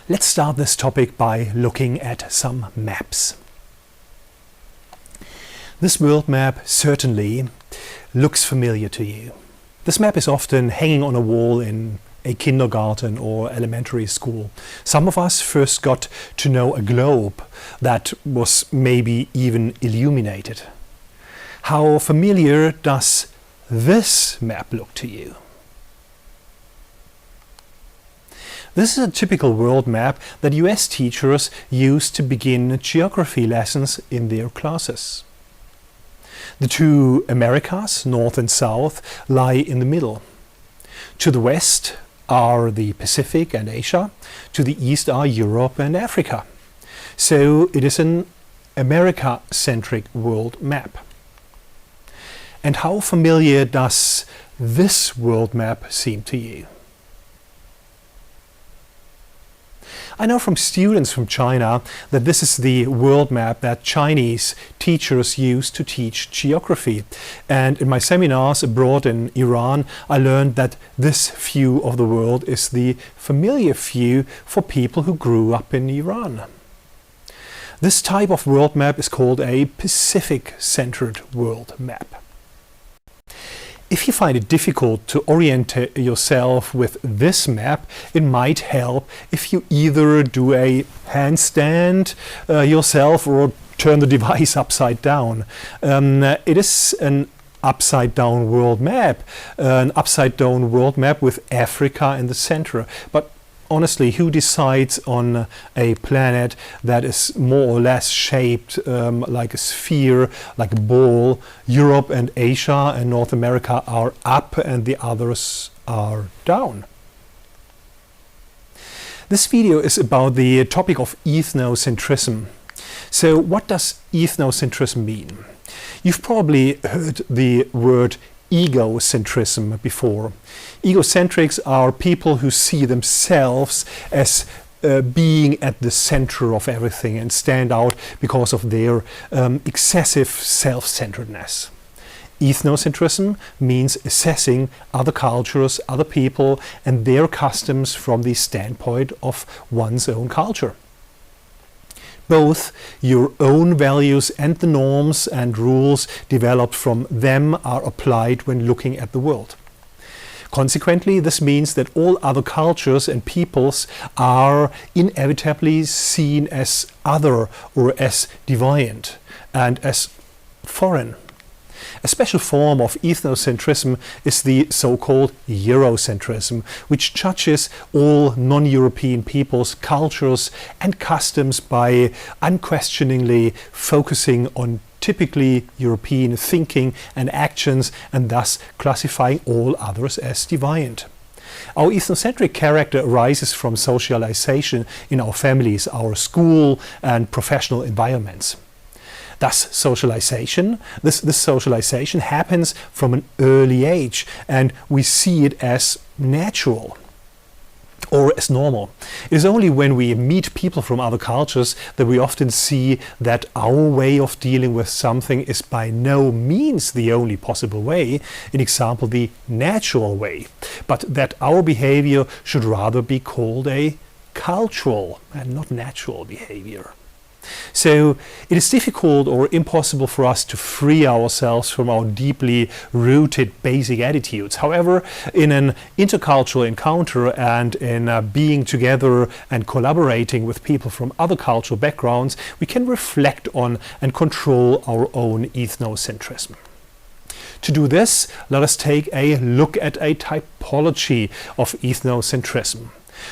Let's start this topic by looking at some maps. This world map certainly looks familiar to you. This map is often hanging on a wall in a kindergarten or elementary school. Some of us first got to know a globe that was maybe even illuminated. How familiar does this map look to you? This is a typical world map that US teachers use to begin geography lessons in their classes. The two Americas, North and South, lie in the middle. To the west are the Pacific and Asia. To the east are Europe and Africa. So it is an America-centric world map. And how familiar does this world map seem to you? I know from students from China that this is the world map that Chinese teachers use to teach geography. And in my seminars abroad in Iran, I learned that this view of the world is the familiar view for people who grew up in Iran. This type of world map is called a Pacific-centered world map. If you find it difficult to orient yourself with this map, it might help if you either do a handstand yourself or turn the device upside down. It is an upside down world map with Africa in the center. But honestly, who decides on a planet that is more or less shaped like a sphere, like a ball? Europe and Asia and North America are up and the others are down. This video is about the topic of ethnocentrism. So what does ethnocentrism mean? You've probably heard the word egocentrism before. Egocentrics are people who see themselves as being at the center of everything and stand out because of their excessive self-centeredness. Ethnocentrism means assessing other cultures, other people and their customs from the standpoint of one's own culture. Both your own values and the norms and rules developed from them are applied when looking at the world. Consequently, this means that all other cultures and peoples are inevitably seen as other or as deviant and as foreign. A special form of ethnocentrism is the so-called Eurocentrism, which judges all non-European peoples, cultures and customs by unquestioningly focusing on typically European thinking and actions and thus classifying all others as deviant. Our ethnocentric character arises from socialization in our families, our school and professional environments. Thus, this socialization happens from an early age and we see it as natural or as normal. It is only when we meet people from other cultures that we often see that our way of dealing with something is by no means the only possible way, in example the natural way, but that our behavior should rather be called a cultural and not natural behavior. So it is difficult or impossible for us to free ourselves from our deeply rooted basic attitudes. However, in an intercultural encounter and in being together and collaborating with people from other cultural backgrounds, we can reflect on and control our own ethnocentrism. To do this, let us take a look at a typology of ethnocentrism.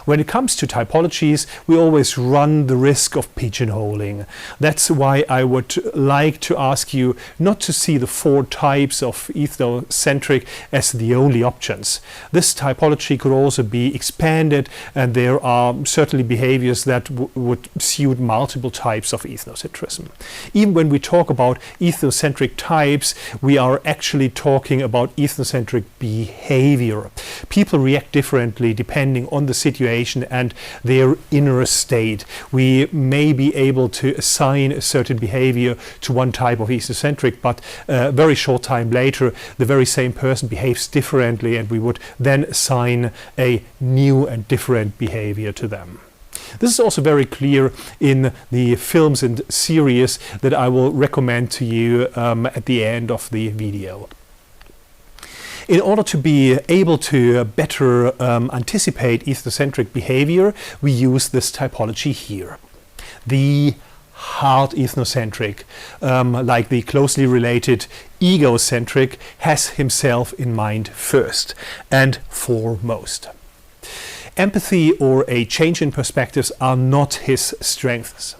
When it comes to typologies, we always run the risk of pigeonholing. That's why I would like to ask you not to see the 4 types of ethnocentric as the only options. This typology could also be expanded, and there are certainly behaviors that would suit multiple types of ethnocentrism. Even when we talk about ethnocentric types, we are actually talking about ethnocentric behavior. People react differently depending on the situation and their inner state. We may be able to assign a certain behavior to one type of ethnocentric, but a very short time later the very same person behaves differently, and we would then assign a new and different behavior to them. This is also very clear in the films and series that I will recommend to you at the end of the video. In order to be able to better anticipate ethnocentric behavior, we use this typology here. The hard ethnocentric, like the closely related egocentric, has himself in mind first and foremost. Empathy or a change in perspectives are not his strengths.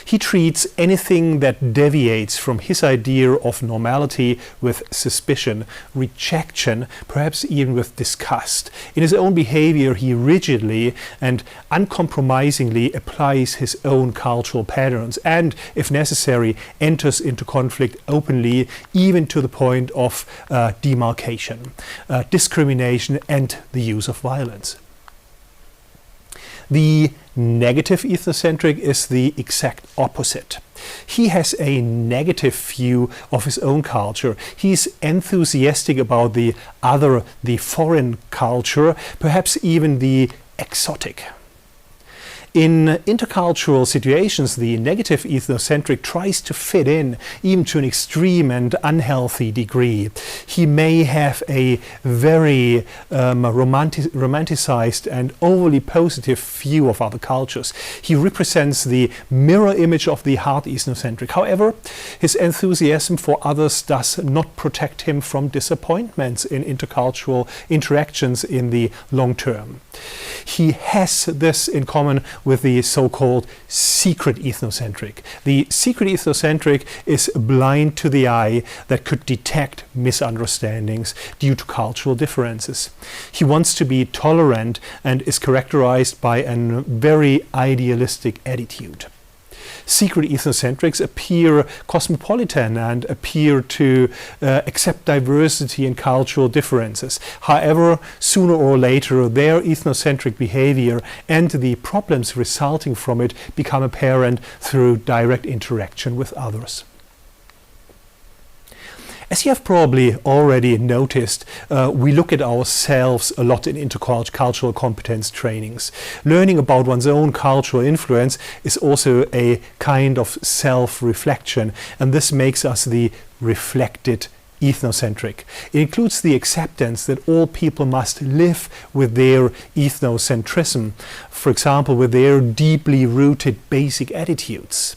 He treats anything that deviates from his idea of normality with suspicion, rejection, perhaps even with disgust. In his own behavior, he rigidly and uncompromisingly applies his own cultural patterns and, if necessary, enters into conflict openly, even to the point of demarcation, discrimination and the use of violence. The negative ethnocentric is the exact opposite. He has a negative view of his own culture. He's enthusiastic about the other, the foreign culture, perhaps even the exotic. In intercultural situations, the negative ethnocentric tries to fit in, even to an extreme and unhealthy degree. He may have a very romanticized and overly positive view of other cultures. He represents the mirror image of the hard ethnocentric. However, his enthusiasm for others does not protect him from disappointments in intercultural interactions in the long term. He has this in common with the so-called secret ethnocentric. The secret ethnocentric is blind to the eye that could detect misunderstandings due to cultural differences. He wants to be tolerant and is characterized by a very idealistic attitude. Secret ethnocentrics appear cosmopolitan and appear to accept diversity and cultural differences. However, sooner or later, their ethnocentric behavior and the problems resulting from it become apparent through direct interaction with others. As you have probably already noticed, we look at ourselves a lot in intercultural competence trainings. Learning about one's own cultural influence is also a kind of self-reflection, and this makes us the reflected ethnocentric. It includes the acceptance that all people must live with their ethnocentrism, for example, with their deeply rooted basic attitudes.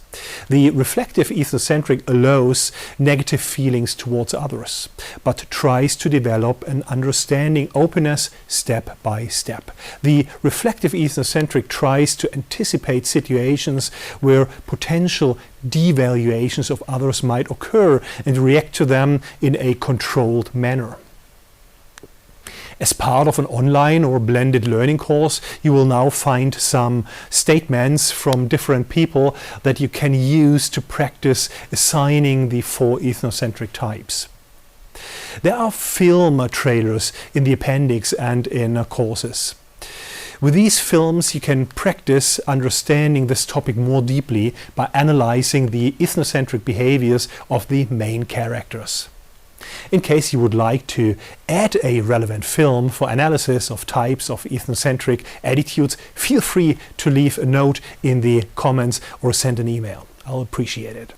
The reflective ethnocentric allows negative feelings towards others, but tries to develop an understanding openness step by step. The reflective ethnocentric tries to anticipate situations where potential devaluations of others might occur and react to them in a controlled manner. As part of an online or blended learning course, you will now find some statements from different people that you can use to practice assigning the 4 ethnocentric types. There are film trailers in the appendix and in courses. With these films, you can practice understanding this topic more deeply by analyzing the ethnocentric behaviors of the main characters. In case you would like to add a relevant film for analysis of types of ethnocentric attitudes, feel free to leave a note in the comments or send an email. I'll appreciate it.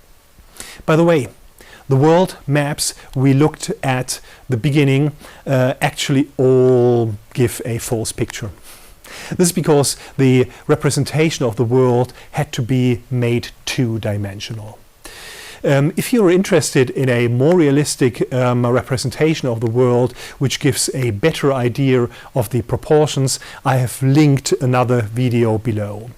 By the way, the world maps we looked at the beginning actually all give a false picture. This is because the representation of the world had to be made two-dimensional. If you're interested in a more realistic representation of the world, which gives a better idea of the proportions, I have linked another video below.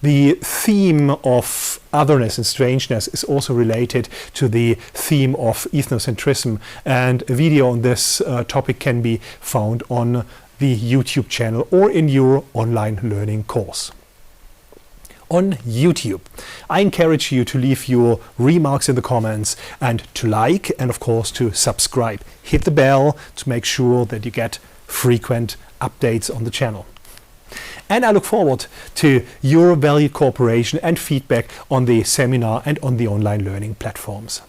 The theme of otherness and strangeness is also related to the theme of ethnocentrism, and a video on this topic can be found on the YouTube channel or in your online learning course. On YouTube, I encourage you to leave your remarks in the comments and to like and of course to subscribe. Hit the bell to make sure that you get frequent updates on the channel. And I look forward to your valued cooperation and feedback on the seminar and on the online learning platforms.